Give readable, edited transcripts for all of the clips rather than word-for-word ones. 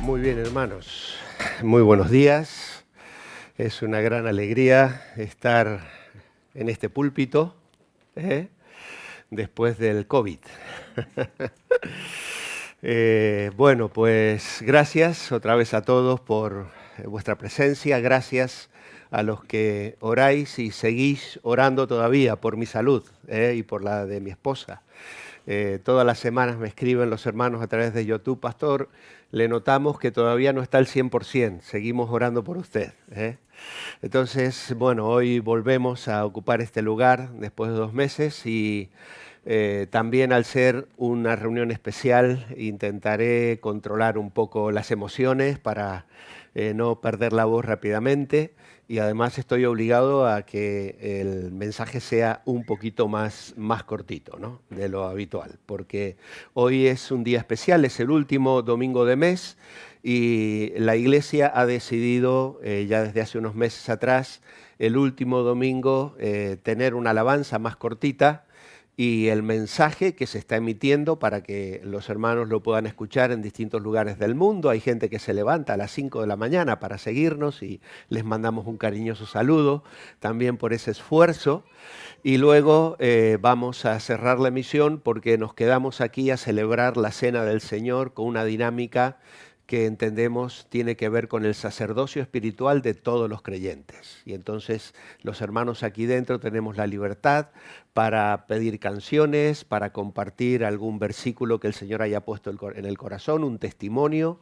Muy bien, hermanos. Muy buenos días. Es una gran alegría estar en este púlpito después del COVID. Bueno, pues gracias otra vez a todos por vuestra presencia. Gracias a los que oráis y seguís orando todavía por mi salud y por la de mi esposa. Todas las semanas me escriben los hermanos a través de YouTube: Pastor, le notamos que todavía no está al 100%, seguimos orando por usted. Entonces, bueno, hoy volvemos a ocupar este lugar después de 2 meses y también al ser una reunión especial intentaré controlar un poco las emociones para no perder la voz rápidamente. Y además estoy obligado a que el mensaje sea un poquito más cortito, ¿no?, de lo habitual, porque hoy es un día especial, es el último domingo de mes y la Iglesia ha decidido ya desde hace unos meses atrás, el último domingo, tener una alabanza más cortita. Y el mensaje que se está emitiendo para que los hermanos lo puedan escuchar en distintos lugares del mundo. Hay gente que se levanta a las 5 de la mañana para seguirnos y les mandamos un cariñoso saludo también por ese esfuerzo. Y luego vamos a cerrar la emisión porque nos quedamos aquí a celebrar la Cena del Señor con una dinámica que entendemos tiene que ver con el sacerdocio espiritual de todos los creyentes. Y entonces los hermanos aquí dentro tenemos la libertad para pedir canciones, para compartir algún versículo que el Señor haya puesto en el corazón, un testimonio,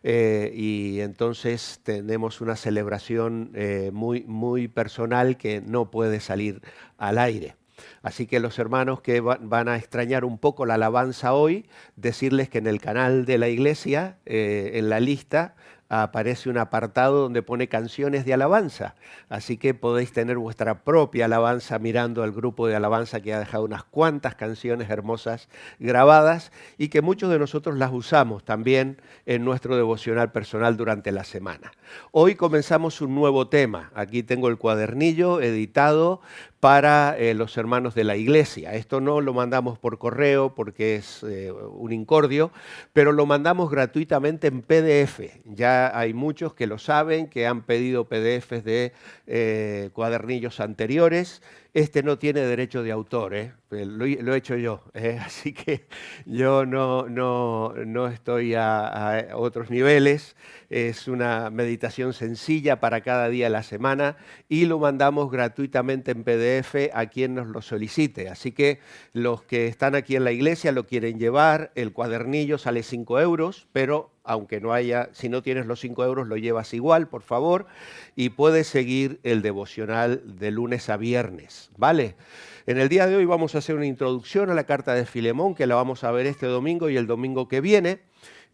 y entonces tenemos una celebración muy personal que no puede salir al aire. Así que los hermanos que van a extrañar un poco la alabanza hoy, decirles que en el canal de la iglesia, en la lista, aparece un apartado donde pone canciones de alabanza. Así que podéis tener vuestra propia alabanza mirando al grupo de alabanza que ha dejado unas cuantas canciones hermosas grabadas y que muchos de nosotros las usamos también en nuestro devocional personal durante la semana. Hoy comenzamos un nuevo tema. Aquí tengo el cuadernillo editado para los hermanos de la iglesia. Esto no lo mandamos por correo porque es un incordio, pero lo mandamos gratuitamente en PDF. Ya hay muchos que lo saben, que han pedido PDFs de cuadernillos anteriores. Este no tiene derecho de autor, lo he hecho yo, así que yo no estoy a otros niveles. Es una meditación sencilla para cada día de la semana y lo mandamos gratuitamente en PDF a quien nos lo solicite. Así que los que están aquí en la iglesia lo quieren llevar, el cuadernillo sale 5 euros, pero aunque no haya, si no tienes los 5 euros, lo llevas igual, por favor, y puedes seguir el devocional de lunes a viernes, ¿vale? En el día de hoy vamos a hacer una introducción a la carta de Filemón, que la vamos a ver este domingo y el domingo que viene.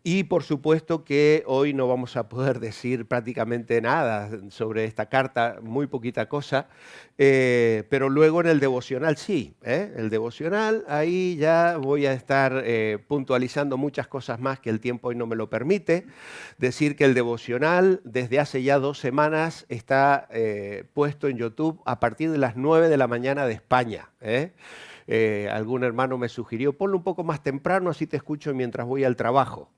Y por supuesto que hoy no vamos a poder decir prácticamente nada sobre esta carta, muy poquita cosa, pero luego en el devocional sí. El devocional, ahí ya voy a estar puntualizando muchas cosas más que el tiempo hoy no me lo permite. Decir que el devocional desde hace ya 2 semanas está puesto en YouTube a partir de las 9 de la mañana de España. Algún hermano me sugirió, ponlo un poco más temprano, así te escucho mientras voy al trabajo.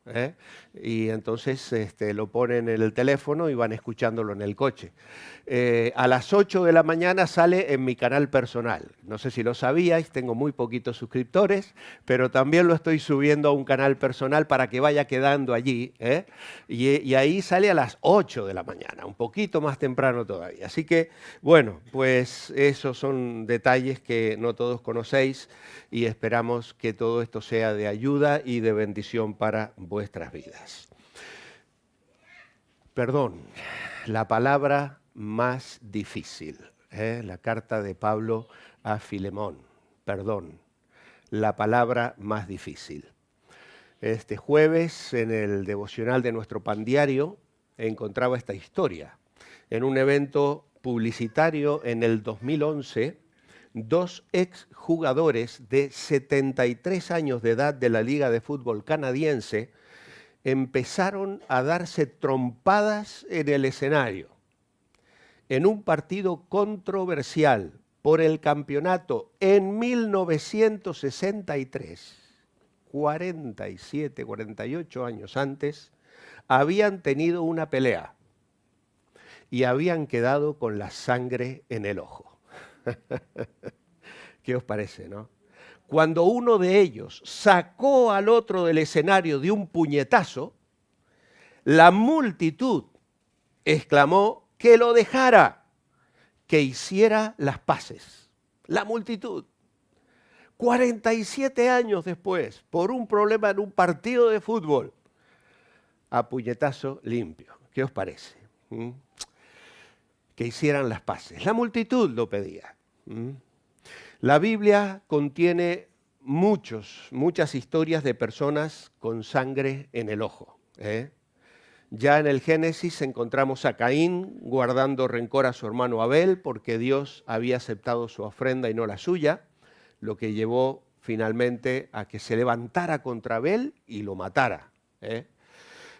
Y entonces lo ponen en el teléfono y van escuchándolo en el coche. A las 8 de la mañana sale en mi canal personal. No sé si lo sabíais, tengo muy poquitos suscriptores, pero también lo estoy subiendo a un canal personal para que vaya quedando allí. Y ahí sale a las 8 de la mañana, un poquito más temprano todavía. Así que, bueno, pues esos son detalles que no todos conocéis y esperamos que todo esto sea de ayuda y de bendición para vuestras vidas. Perdón, la palabra más difícil, la carta de Pablo a Filemón. Perdón, la palabra más difícil. Este jueves, en el devocional de nuestro pan diario, encontraba esta historia. En un evento publicitario en el 2011, 2 exjugadores de 73 años de edad de la Liga de Fútbol canadiense empezaron a darse trompadas en el escenario en un partido controversial por el campeonato en 1963, 48 años antes, habían tenido una pelea y habían quedado con la sangre en el ojo. ¿Qué os parece, no? Cuando uno de ellos sacó al otro del escenario de un puñetazo, la multitud exclamó que lo dejara, que hiciera las paces. La multitud. 47 años después, por un problema en un partido de fútbol, a puñetazo limpio. ¿Qué os parece? Que hicieran las paces. La multitud lo pedía. La Biblia contiene muchas historias de personas con sangre en el ojo. Ya en el Génesis encontramos a Caín guardando rencor a su hermano Abel porque Dios había aceptado su ofrenda y no la suya, lo que llevó finalmente a que se levantara contra Abel y lo matara.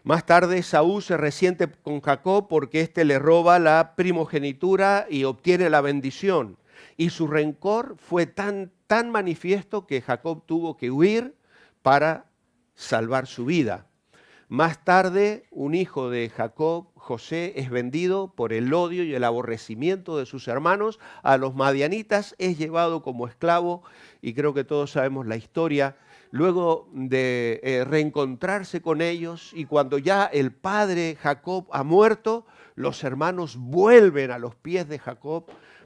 Más tarde Saúl se resiente con Jacob porque éste le roba la primogenitura y obtiene la bendición. Y su rencor fue tan manifiesto que Jacob tuvo que huir para salvar su vida. Más tarde, un hijo de Jacob, José, es vendido por el odio y el aborrecimiento de sus hermanos a los madianitas, es llevado como esclavo, y creo que todos sabemos la historia. Luego de reencontrarse con ellos, y cuando ya el padre Jacob ha muerto, los hermanos vuelven a los pies de Jacob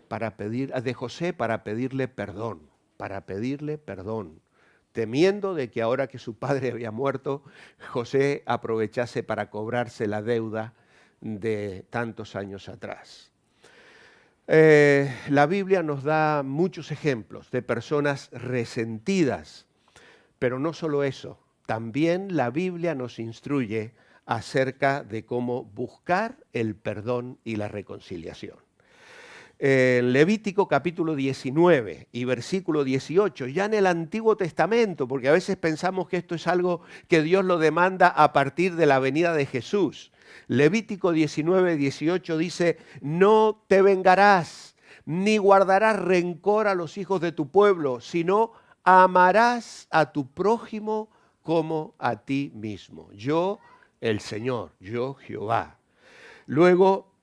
de José para pedirle perdón, temiendo de que ahora que su padre había muerto, José aprovechase para cobrarse la deuda de tantos años atrás. La Biblia nos da muchos ejemplos de personas resentidas, pero no solo eso, también la Biblia nos instruye acerca de cómo buscar el perdón y la reconciliación. Levítico capítulo 19 y versículo 18, ya en el Antiguo Testamento, porque a veces pensamos que esto es algo que Dios lo demanda a partir de la venida de Jesús. Levítico 19, 18 dice, no te vengarás, ni guardarás rencor a los hijos de tu pueblo, sino amarás a tu prójimo como a ti mismo. Yo, el Señor, yo Jehová. Luego,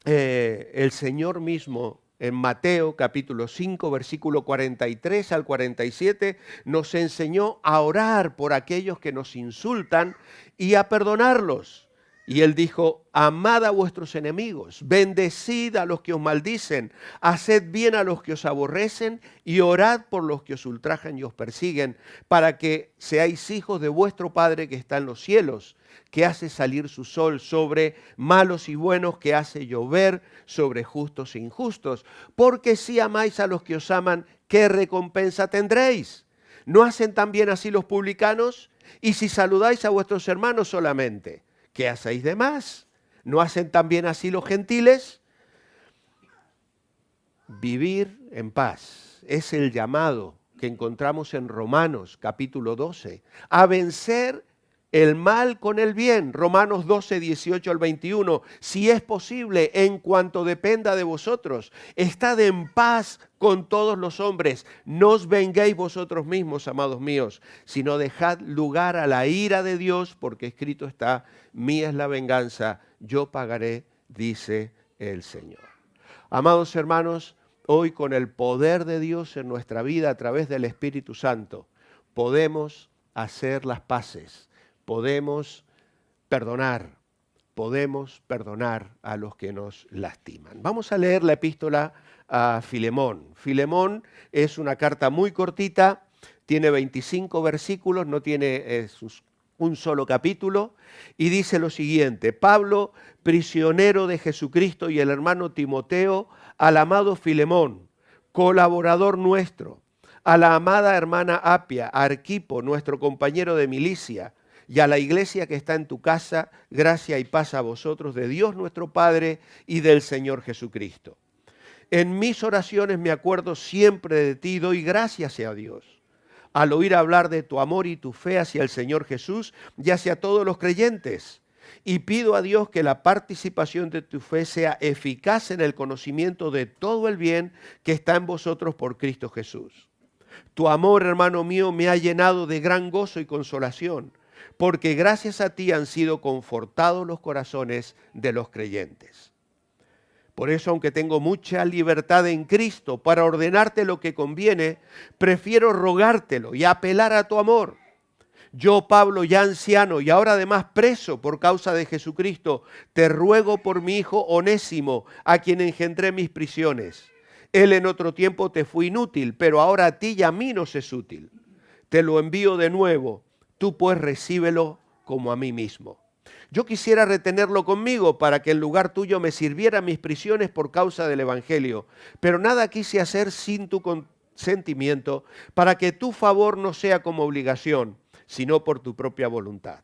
el Señor mismo en Mateo capítulo 5, versículo 43 al 47, nos enseñó a orar por aquellos que nos insultan y a perdonarlos. Y Él dijo, amad a vuestros enemigos, bendecid a los que os maldicen, haced bien a los que os aborrecen y orad por los que os ultrajan y os persiguen, para que seáis hijos de vuestro Padre que está en los cielos, que hace salir su sol sobre malos y buenos, que hace llover sobre justos e injustos. Porque si amáis a los que os aman, ¿qué recompensa tendréis? ¿No hacen también así los publicanos? Y si saludáis a vuestros hermanos solamente, ¿qué hacéis de más? ¿No hacen también así los gentiles? Vivir en paz es el llamado que encontramos en Romanos capítulo 12, a vencer el mal con el bien. Romanos 12, 18 al 21. Si es posible, en cuanto dependa de vosotros, estad en paz con todos los hombres. No os venguéis vosotros mismos, amados míos, sino dejad lugar a la ira de Dios, porque escrito está, mía es la venganza, yo pagaré, dice el Señor. Amados hermanos, hoy con el poder de Dios en nuestra vida a través del Espíritu Santo, podemos hacer las paces. Podemos perdonar a los que nos lastiman. Vamos a leer la epístola a Filemón. Filemón es una carta muy cortita, tiene 25 versículos, no tiene un solo capítulo, y dice lo siguiente: Pablo, prisionero de Jesucristo, y el hermano Timoteo, al amado Filemón, colaborador nuestro, a la amada hermana Apia, a Arquipo, nuestro compañero de milicia, y a la iglesia que está en tu casa, gracia y paz a vosotros de Dios nuestro Padre y del Señor Jesucristo. En mis oraciones me acuerdo siempre de ti y doy gracias a Dios, al oír hablar de tu amor y tu fe hacia el Señor Jesús y hacia todos los creyentes. Y pido a Dios que la participación de tu fe sea eficaz en el conocimiento de todo el bien que está en vosotros por Cristo Jesús. Tu amor, hermano mío, me ha llenado de gran gozo y consolación, porque gracias a ti han sido confortados los corazones de los creyentes. Por eso, aunque tengo mucha libertad en Cristo para ordenarte lo que conviene, prefiero rogártelo y apelar a tu amor. Yo, Pablo, ya anciano y ahora además preso por causa de Jesucristo, te ruego por mi hijo Onésimo, a quien engendré mis prisiones. Él en otro tiempo te fue inútil, pero ahora a ti y a mí nos es útil. Te lo envío de nuevo, tú pues recíbelo como a mí mismo. Yo quisiera retenerlo conmigo para que en lugar tuyo me sirviera mis prisiones por causa del Evangelio, pero nada quise hacer sin tu consentimiento, para que tu favor no sea como obligación, sino por tu propia voluntad.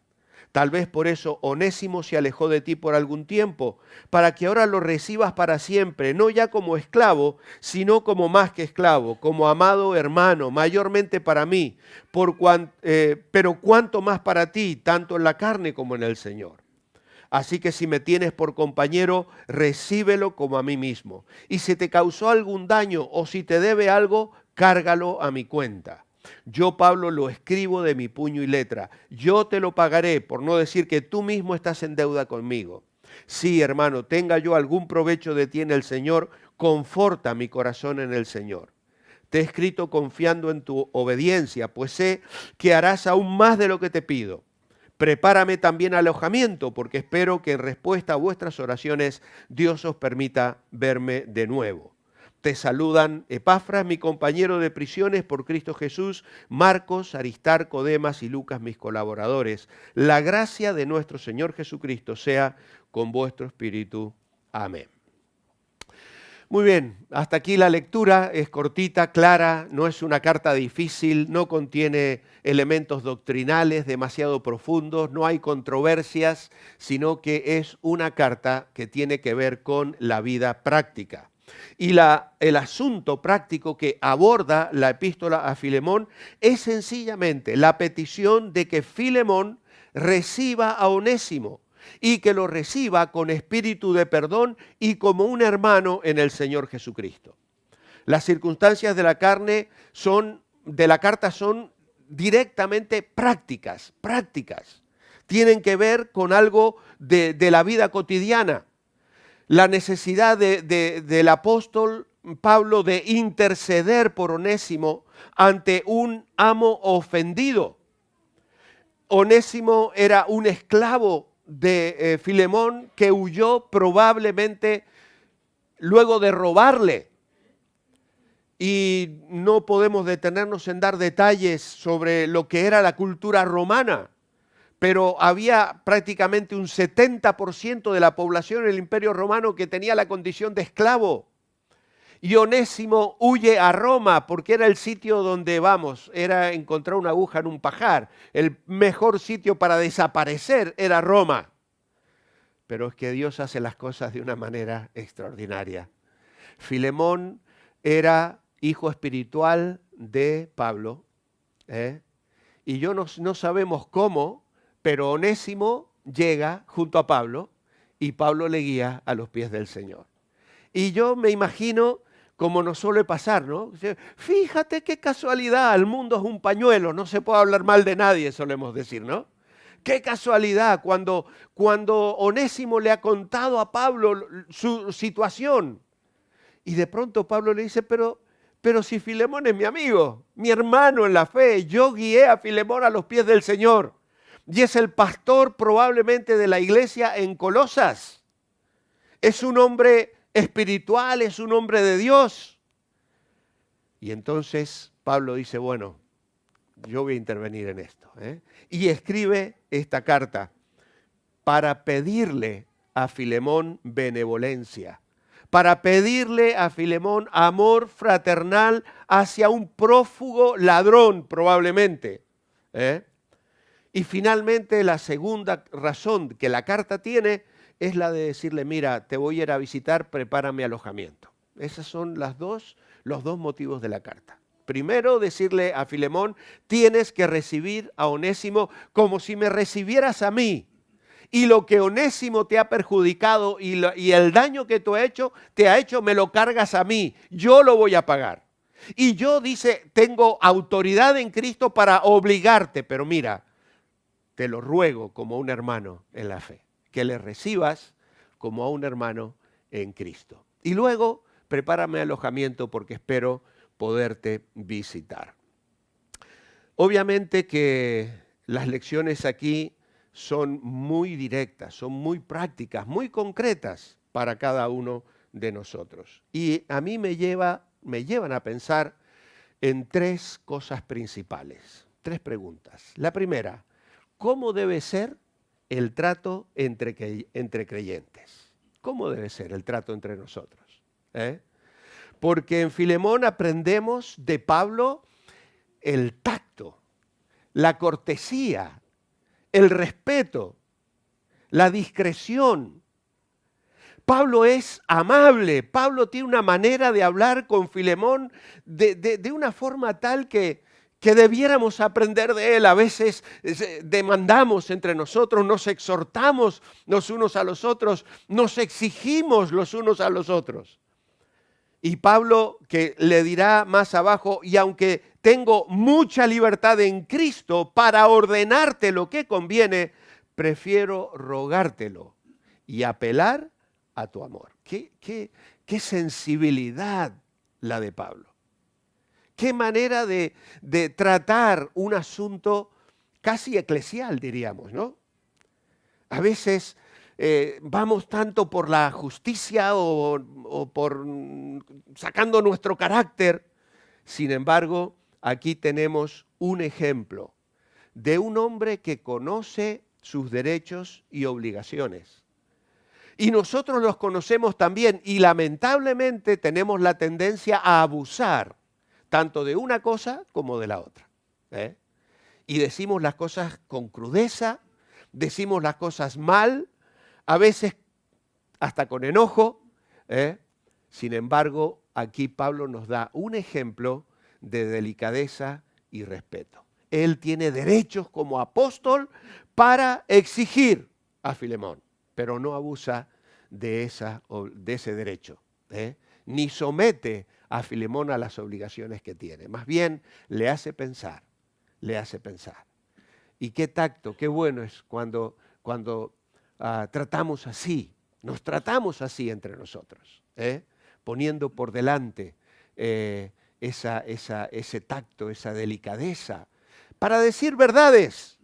Tal vez por eso Onésimo se alejó de ti por algún tiempo, para que ahora lo recibas para siempre, no ya como esclavo, sino como más que esclavo, como amado hermano, mayormente para mí, pero cuanto más para ti, tanto en la carne como en el Señor. Así que si me tienes por compañero, recíbelo como a mí mismo. Y si te causó algún daño o si te debe algo, cárgalo a mi cuenta. Yo, Pablo, lo escribo de mi puño y letra. Yo te lo pagaré, por no decir que tú mismo estás en deuda conmigo. Sí, hermano, tenga yo algún provecho de ti en el Señor, conforta mi corazón en el Señor. Te he escrito confiando en tu obediencia, pues sé que harás aún más de lo que te pido. Prepárame también alojamiento, porque espero que en respuesta a vuestras oraciones Dios os permita verme de nuevo. Te saludan Epafras, mi compañero de prisiones por Cristo Jesús, Marcos, Aristarco, Demas y Lucas, mis colaboradores. La gracia de nuestro Señor Jesucristo sea con vuestro espíritu. Amén. Muy bien, hasta aquí la lectura, es cortita, clara, no es una carta difícil, no contiene elementos doctrinales demasiado profundos, no hay controversias, sino que es una carta que tiene que ver con la vida práctica. Y el asunto práctico que aborda la epístola a Filemón es sencillamente la petición de que Filemón reciba a Onésimo y que lo reciba con espíritu de perdón y como un hermano en el Señor Jesucristo. Las circunstancias de la carta son directamente prácticas. Tienen que ver con algo de la vida cotidiana. La necesidad del apóstol Pablo de interceder por Onésimo ante un amo ofendido. Onésimo era un esclavo de Filemón que huyó probablemente luego de robarle. Y no podemos detenernos en dar detalles sobre lo que era la cultura romana, pero había prácticamente un 70% de la población en el Imperio Romano que tenía la condición de esclavo. Y Onésimo huye a Roma porque era el sitio donde, era encontrar una aguja en un pajar. El mejor sitio para desaparecer era Roma. Pero es que Dios hace las cosas de una manera extraordinaria. Filemón era hijo espiritual de Pablo, y no sabemos cómo, pero Onésimo llega junto a Pablo y Pablo le guía a los pies del Señor. Y yo me imagino, como nos suele pasar, ¿no? Fíjate qué casualidad, el mundo es un pañuelo, no se puede hablar mal de nadie, solemos decir, ¿no? Qué casualidad cuando Onésimo le ha contado a Pablo su situación. Y de pronto Pablo le dice, pero si Filemón es mi amigo, mi hermano en la fe, yo guié a Filemón a los pies del Señor. Y es el pastor probablemente de la iglesia en Colosas. Es un hombre espiritual, es un hombre de Dios. Y entonces Pablo dice, bueno, yo voy a intervenir en esto. Y escribe esta carta para pedirle a Filemón benevolencia, para pedirle a Filemón amor fraternal hacia un prófugo ladrón probablemente. Y finalmente la segunda razón que la carta tiene es la de decirle, mira, te voy a ir a visitar, prepárame alojamiento. Esos son los dos motivos de la carta. Primero, decirle a Filemón, tienes que recibir a Onésimo como si me recibieras a mí. Y lo que Onésimo te ha perjudicado y el daño que te ha hecho, me lo cargas a mí. Yo lo voy a pagar. Y yo, dice, tengo autoridad en Cristo para obligarte, pero mira, te lo ruego como un hermano en la fe, que le recibas como a un hermano en Cristo. Y luego, prepárame alojamiento porque espero poderte visitar. Obviamente que las lecciones aquí son muy directas, son muy prácticas, muy concretas para cada uno de nosotros. Y a mí me llevan a pensar en tres cosas principales, tres preguntas. La primera, ¿cómo debe ser el trato entre creyentes? ¿Cómo debe ser el trato entre nosotros? Porque en Filemón aprendemos de Pablo el tacto, la cortesía, el respeto, la discreción. Pablo es amable, Pablo tiene una manera de hablar con Filemón de una forma tal que debiéramos aprender de él. A veces demandamos entre nosotros, nos exhortamos los unos a los otros, nos exigimos los unos a los otros. Y Pablo, que le dirá más abajo, y aunque tengo mucha libertad en Cristo para ordenarte lo que conviene, prefiero rogártelo y apelar a tu amor. Qué sensibilidad la de Pablo. Qué manera de tratar un asunto casi eclesial, diríamos, ¿no? A veces vamos tanto por la justicia o por sacando nuestro carácter. Sin embargo, aquí tenemos un ejemplo de un hombre que conoce sus derechos y obligaciones. Y nosotros los conocemos también y lamentablemente tenemos la tendencia a abusar tanto de una cosa como de la otra. Y decimos las cosas con crudeza, decimos las cosas mal, a veces hasta con enojo. Sin embargo, aquí Pablo nos da un ejemplo de delicadeza y respeto. Él tiene derechos como apóstol para exigir a Filemón, pero no abusa de ese derecho, ni somete a Filemón a las obligaciones que tiene. Más bien le hace pensar, le hace pensar. Y qué tacto, qué bueno es cuando tratamos así, nos tratamos así entre nosotros, poniendo por delante ese tacto, esa delicadeza, para decir verdades,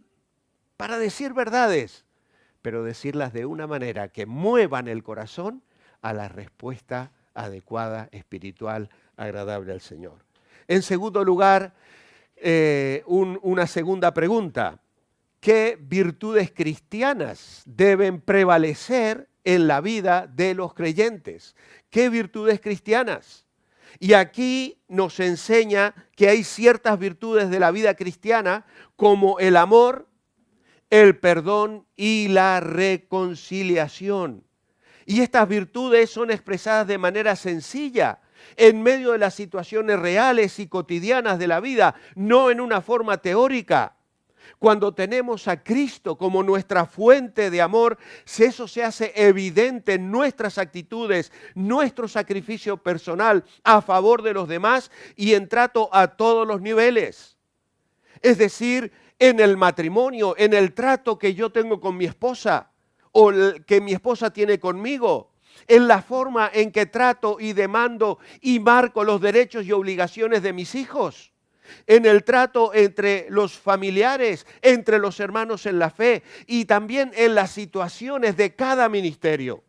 pero decirlas de una manera que muevan el corazón a la respuesta adecuada, espiritual, agradable al Señor. En segundo lugar, una segunda pregunta. ¿Qué virtudes cristianas deben prevalecer en la vida de los creyentes? ¿Qué virtudes cristianas? Y aquí nos enseña que hay ciertas virtudes de la vida cristiana como el amor, el perdón y la reconciliación. Y estas virtudes son expresadas de manera sencilla, en medio de las situaciones reales y cotidianas de la vida, no en una forma teórica. Cuando tenemos a Cristo como nuestra fuente de amor, eso se hace evidente en nuestras actitudes, nuestro sacrificio personal a favor de los demás y en trato a todos los niveles. Es decir, en el matrimonio, en el trato que yo tengo con mi esposa o que mi esposa tiene conmigo, en la forma en que trato y demando y marco los derechos y obligaciones de mis hijos, en el trato entre los familiares, entre los hermanos en la fe y también en las situaciones de cada ministerio.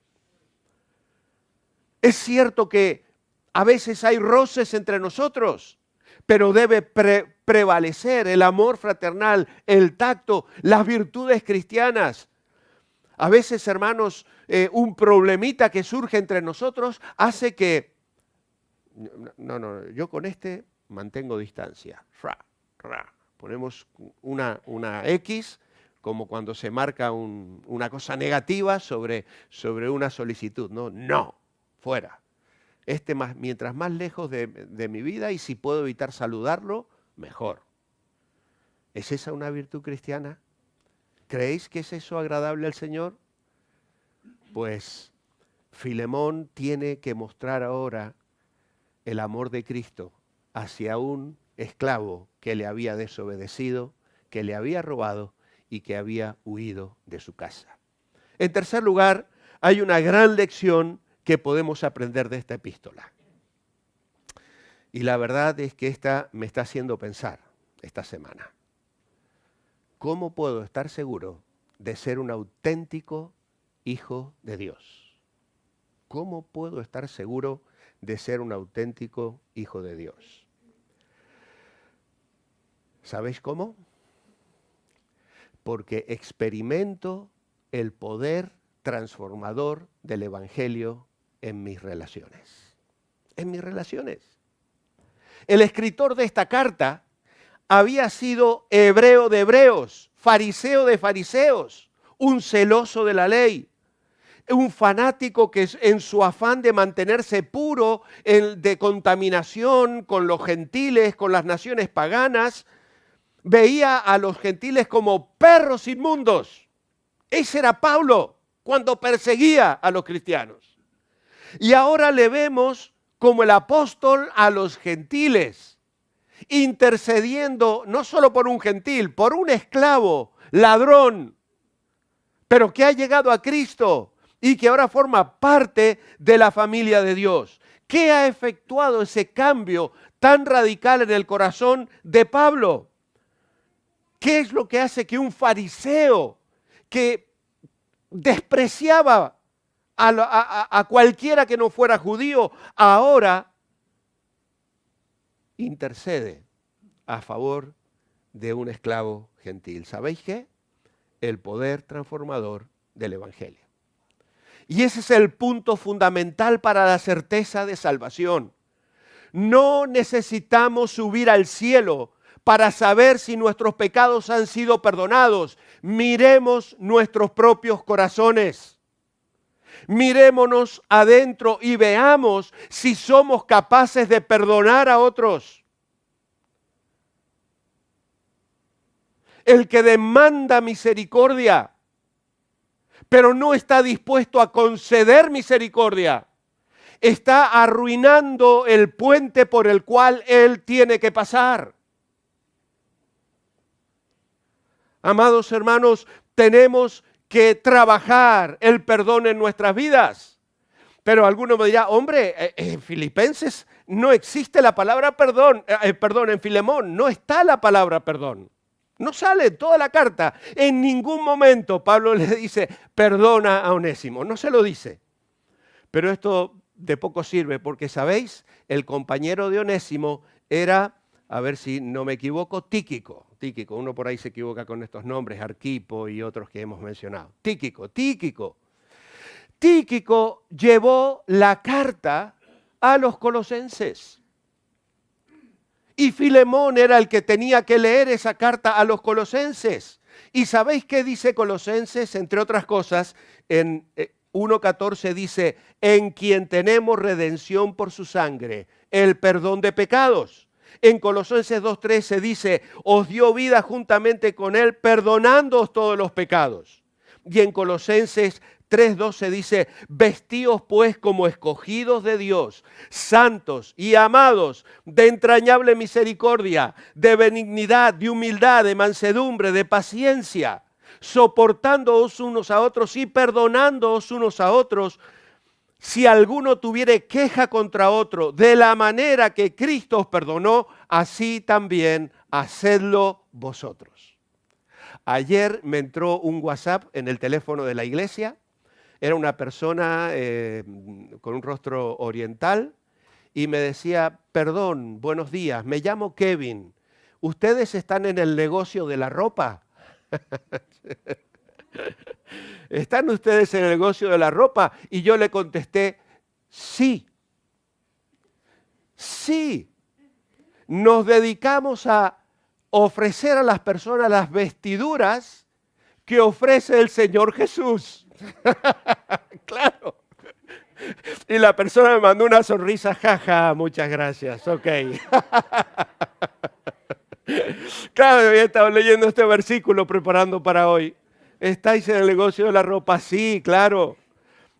Es cierto que a veces hay roces entre nosotros, pero debe prevalecer el amor fraternal, el tacto, las virtudes cristianas. A veces, hermanos, un problemita que surge entre nosotros hace que, yo con este mantengo distancia. Ponemos una X, como cuando se marca una cosa negativa sobre una solicitud. No, fuera. Mientras más lejos de mi vida y si puedo evitar saludarlo, mejor. ¿Es esa una virtud cristiana? ¿Creéis que es eso agradable al Señor? Pues Filemón tiene que mostrar ahora el amor de Cristo hacia un esclavo que le había desobedecido, que le había robado y que había huido de su casa. En tercer lugar, hay una gran lección que podemos aprender de esta epístola. Y la verdad es que esta me está haciendo pensar esta semana. ¿Cómo puedo estar seguro de ser un auténtico hijo de Dios? ¿Cómo puedo estar seguro de ser un auténtico hijo de Dios? ¿Sabéis cómo? Porque experimento el poder transformador del Evangelio en mis relaciones. En mis relaciones. El escritor de esta carta había sido hebreo de hebreos, fariseo de fariseos, un celoso de la ley, un fanático que en su afán de mantenerse puro, de contaminación con los gentiles, con las naciones paganas, veía a los gentiles como perros inmundos. Ese era Pablo cuando perseguía a los cristianos. Y ahora le vemos como el apóstol a los gentiles, intercediendo no solo por un gentil, por un esclavo, ladrón, pero que ha llegado a Cristo y que ahora forma parte de la familia de Dios. ¿Qué ha efectuado ese cambio tan radical en el corazón de Pablo? ¿Qué es lo que hace que un fariseo que despreciaba a cualquiera que no fuera judío, ahora intercede a favor de un esclavo gentil? ¿Sabéis qué? El poder transformador del Evangelio. Y ese es el punto fundamental para la certeza de salvación. No necesitamos subir al cielo para saber si nuestros pecados han sido perdonados. Miremos nuestros propios corazones. Mirémonos adentro y veamos si somos capaces de perdonar a otros. El que demanda misericordia, pero no está dispuesto a conceder misericordia, está arruinando el puente por el cual él tiene que pasar. Amados hermanos, tenemos que trabajar el perdón en nuestras vidas. Pero alguno me dirá, hombre, en Filipenses no existe la palabra perdón, en Filemón no está la palabra perdón. No sale en toda la carta. En ningún momento Pablo le dice, perdona a Onésimo. No se lo dice. Pero esto de poco sirve porque, ¿sabéis? El compañero de Onésimo era, a ver si no me equivoco, Tíquico. Uno por ahí se equivoca con estos nombres, Arquipo y otros que hemos mencionado. Tíquico. Tíquico llevó la carta a los colosenses. Y Filemón era el que tenía que leer esa carta a los colosenses. ¿Y sabéis qué dice Colosenses? Entre otras cosas, en 1:14 dice, en quien tenemos redención por su sangre, el perdón de pecados. En Colosenses 2:13 dice, os dio vida juntamente con él, perdonándoos todos los pecados. Y en Colosenses 3:12 dice, vestíos pues como escogidos de Dios, santos y amados, de entrañable misericordia, de benignidad, de humildad, de mansedumbre, de paciencia, soportándoos unos a otros y perdonándoos unos a otros, si alguno tuviere queja contra otro, de la manera que Cristo os perdonó, así también hacedlo vosotros. Ayer me entró un WhatsApp en el teléfono de la iglesia. Era una persona con un rostro oriental y me decía, perdón, buenos días, me llamo Kevin. ¿Ustedes están en el negocio de la ropa? ¿Están ustedes en el negocio de la ropa? Y yo le contesté, sí. Sí. Nos dedicamos a ofrecer a las personas las vestiduras que ofrece el Señor Jesús. Claro. Y la persona me mandó una sonrisa, jaja, muchas gracias, ok. Claro, había estado leyendo este versículo preparando para hoy. ¿Estáis en el negocio de la ropa? Sí, claro.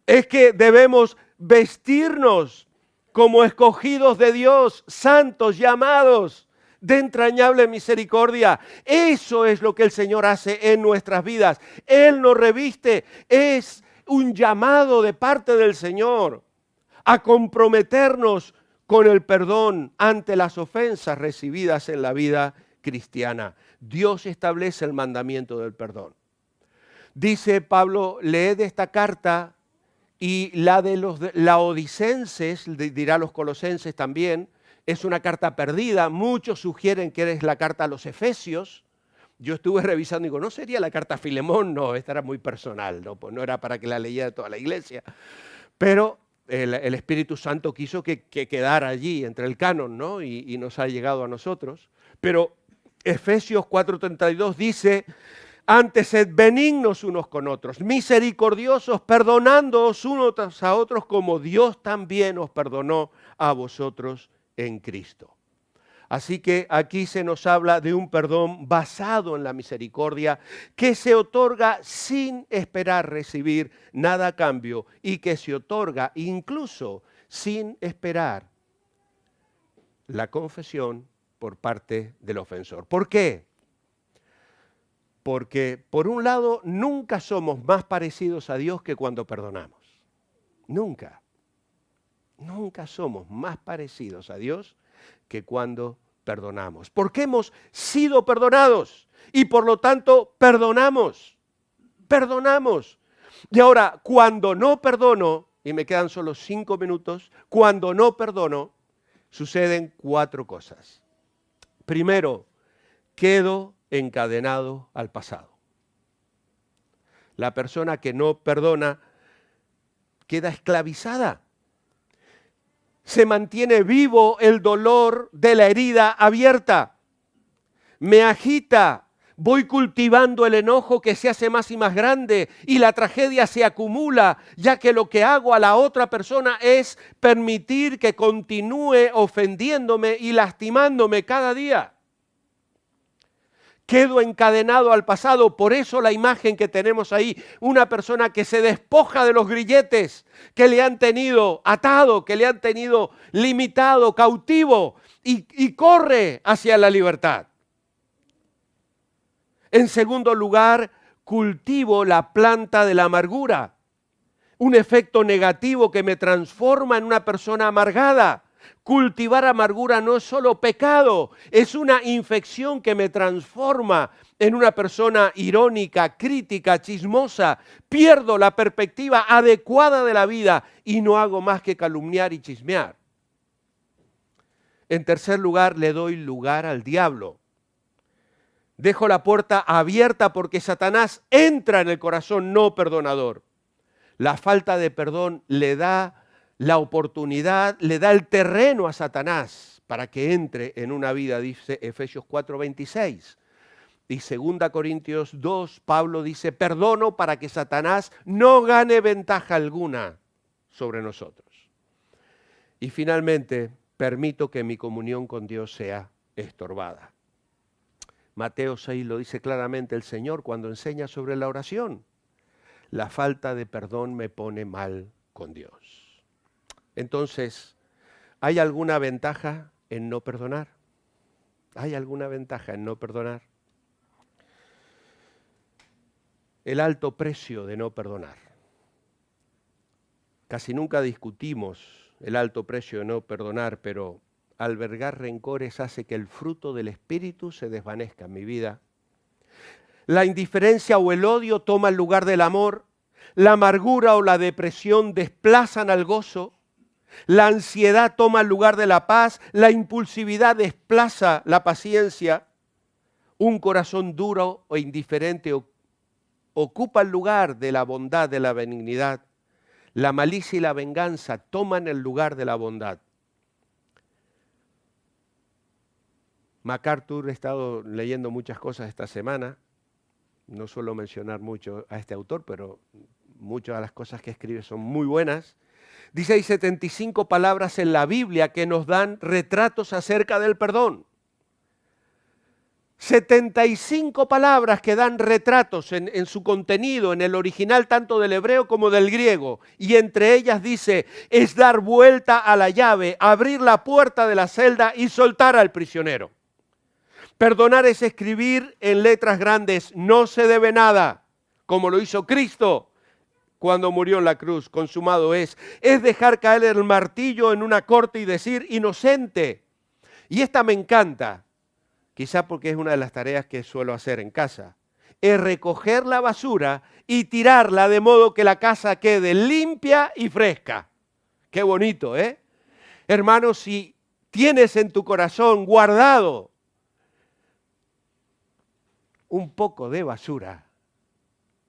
Es que debemos vestirnos como escogidos de Dios, santos, llamados, de entrañable misericordia. Eso es lo que el Señor hace en nuestras vidas. Él nos reviste. Es un llamado de parte del Señor a comprometernos con el perdón ante las ofensas recibidas en la vida cristiana. Dios establece el mandamiento del perdón. Dice Pablo, leed esta carta y la de los laodicenses, dirá los colosenses también, es una carta perdida. Muchos sugieren que es la carta a los Efesios. Yo estuve revisando y digo, ¿no sería la carta a Filemón? No, esta era muy personal, ¿no? Pues no era para que la leyera toda la iglesia. Pero el Espíritu Santo quiso que quedara allí entre el canon, ¿no? Y nos ha llegado a nosotros. Pero Efesios 4:32 dice, antes sed benignos unos con otros, misericordiosos, perdonándoos unos a otros como Dios también os perdonó a vosotros en Cristo. Así que aquí se nos habla de un perdón basado en la misericordia que se otorga sin esperar recibir nada a cambio y que se otorga incluso sin esperar la confesión por parte del ofensor. ¿Por qué? Porque, por un lado, nunca somos más parecidos a Dios que cuando perdonamos. Nunca. Nunca somos más parecidos a Dios que cuando perdonamos. Porque hemos sido perdonados y, por lo tanto, perdonamos. Perdonamos. Y ahora, cuando no perdono, y me quedan solo 5 minutos, cuando no perdono, suceden 4 cosas. Primero, quedo encadenado al pasado. La persona que no perdona queda esclavizada. Se mantiene vivo el dolor de la herida abierta. Me agita. Voy cultivando el enojo que se hace más y más grande y la tragedia se acumula, ya que lo que hago a la otra persona es permitir que continúe ofendiéndome y lastimándome cada día. Quedo encadenado al pasado, por eso la imagen que tenemos ahí, una persona que se despoja de los grilletes que le han tenido atado, que le han tenido limitado, cautivo, y corre hacia la libertad. En segundo lugar, cultivo la planta de la amargura, un efecto negativo que me transforma en una persona amargada. Cultivar amargura no es solo pecado, es una infección que me transforma en una persona irónica, crítica, chismosa. Pierdo la perspectiva adecuada de la vida y no hago más que calumniar y chismear. En tercer lugar, le doy lugar al diablo. Dejo la puerta abierta porque Satanás entra en el corazón no perdonador. La falta de perdón le da la oportunidad, le da el terreno a Satanás para que entre en una vida, dice Efesios 4:26. Y 2 Corintios 2, Pablo dice, perdono para que Satanás no gane ventaja alguna sobre nosotros. Y finalmente, permito que mi comunión con Dios sea estorbada. Mateo 6 lo dice claramente el Señor cuando enseña sobre la oración. La falta de perdón me pone mal con Dios. Entonces, ¿hay alguna ventaja en no perdonar? ¿Hay alguna ventaja en no perdonar? El alto precio de no perdonar. Casi nunca discutimos el alto precio de no perdonar, pero albergar rencores hace que el fruto del Espíritu se desvanezca en mi vida. La indiferencia o el odio toma el lugar del amor. La amargura o la depresión desplazan al gozo. La ansiedad toma el lugar de la paz. La impulsividad desplaza la paciencia. Un corazón duro o indiferente ocupa el lugar de la bondad, de la benignidad. La malicia y la venganza toman el lugar de la bondad. MacArthur, he estado leyendo muchas cosas esta semana. No suelo mencionar mucho a este autor, pero muchas de las cosas que escribe son muy buenas. Dice, hay 75 palabras en la Biblia que nos dan retratos acerca del perdón. 75 palabras que dan retratos en su contenido, en el original tanto del hebreo como del griego. Y entre ellas dice, es dar vuelta a la llave, abrir la puerta de la celda y soltar al prisionero. Perdonar es escribir en letras grandes, no se debe nada, como lo hizo Cristo cuando murió en la cruz, consumado es. Es dejar caer el martillo en una corte y decir inocente. Y esta me encanta, quizá porque es una de las tareas que suelo hacer en casa. Es recoger la basura y tirarla de modo que la casa quede limpia y fresca. Qué bonito, ¿eh? Hermanos, si tienes en tu corazón guardado un poco de basura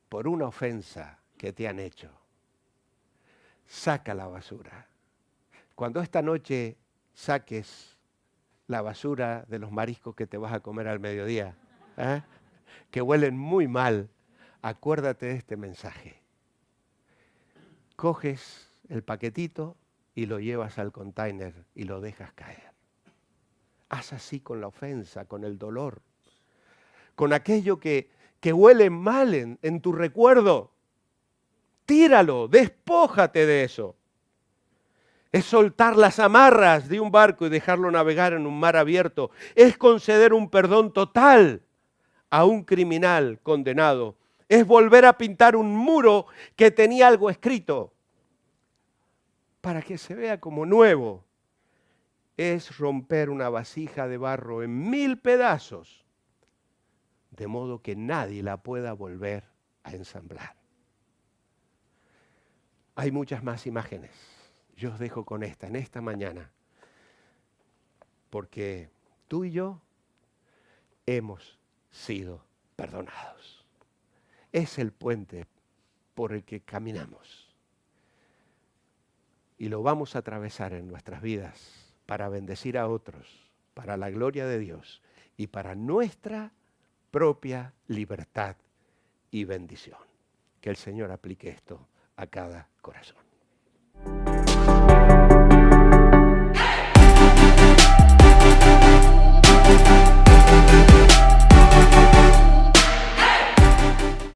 por una ofensa que te han hecho, saca la basura. Cuando esta noche saques la basura de los mariscos que te vas a comer al mediodía, que huelen muy mal, acuérdate de este mensaje. Coges el paquetito y lo llevas al container y lo dejas caer. Haz así con la ofensa, con el dolor, con aquello que huele mal en tu recuerdo. Tíralo, despójate de eso. Es soltar las amarras de un barco y dejarlo navegar en un mar abierto. Es conceder un perdón total a un criminal condenado. Es volver a pintar un muro que tenía algo escrito para que se vea como nuevo. Es romper una vasija de barro en 1000 pedazos, de modo que nadie la pueda volver a ensamblar. Hay muchas más imágenes. Yo os dejo con esta, en esta mañana, porque tú y yo hemos sido perdonados. Es el puente por el que caminamos. Y lo vamos a atravesar en nuestras vidas para bendecir a otros, para la gloria de Dios y para nuestra propia libertad y bendición. Que el Señor aplique esto a cada corazón.